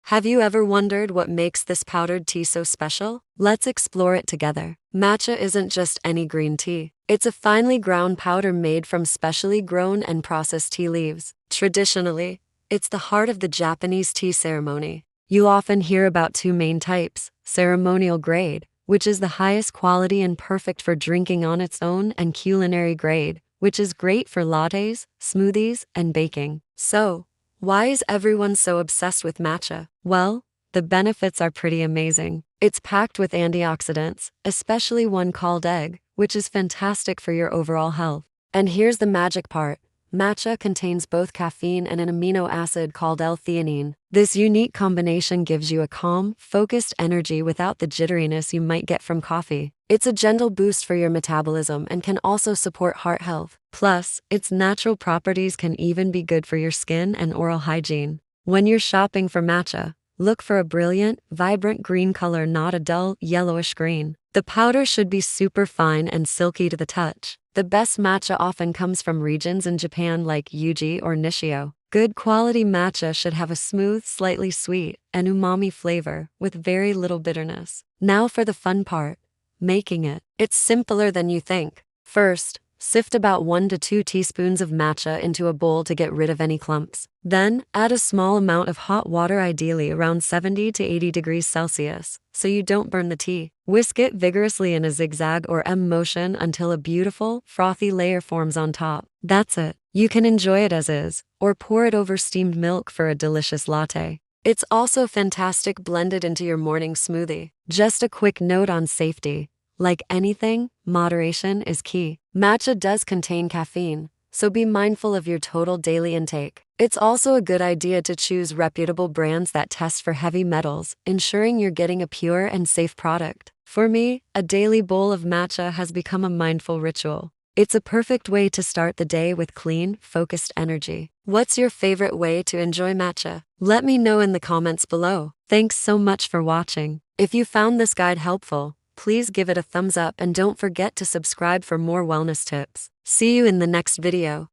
Have you ever wondered what makes this powdered tea so special? Let's explore it together. Matcha isn't just any green tea. It's a finely ground powder made from specially grown and processed tea leaves. Traditionally, it's the heart of the Japanese tea ceremony. You often hear about two main types: ceremonial grade, which is the highest quality and perfect for drinking on its own, and culinary grade, which is great for lattes, smoothies, and baking. So, why is everyone so obsessed with matcha? Well, the benefits are pretty amazing. It's packed with antioxidants, especially one called egg, which is fantastic for your overall health. And here's the magic part. Matcha contains both caffeine and an amino acid called L-theanine. This unique combination gives you a calm, focused energy without the jitteriness you might get from coffee. It's a gentle boost for your metabolism and can also support heart health. Plus, its natural properties can even be good for your skin and oral hygiene. When you're shopping for matcha, look for a brilliant, vibrant green color, not a dull, yellowish green. The powder should be super fine and silky to the touch. The best matcha often comes from regions in Japan like Yuji or Nishio. Good quality matcha should have a smooth, slightly sweet, and umami flavor with very little bitterness. Now for the fun part, making it. It's simpler than you think. First, sift about 1 to 2 teaspoons of matcha into a bowl to get rid of any clumps. Then, add a small amount of hot water, ideally around 70 to 80 degrees Celsius, so you don't burn the tea. Whisk it vigorously in a zigzag or M motion until a beautiful, frothy layer forms on top. That's it. You can enjoy it as is, or pour it over steamed milk for a delicious latte. It's also fantastic blended into your morning smoothie. Just a quick note on safety. Like anything, moderation is key. Matcha does contain caffeine, so be mindful of your total daily intake. It's also a good idea to choose reputable brands that test for heavy metals, ensuring you're getting a pure and safe product. For me, a daily bowl of matcha has become a mindful ritual. It's a perfect way to start the day with clean, focused energy. What's your favorite way to enjoy matcha? Let me know in the comments below. Thanks so much for watching. If you found this guide helpful, please give it a thumbs up and don't forget to subscribe for more wellness tips. See you in the next video.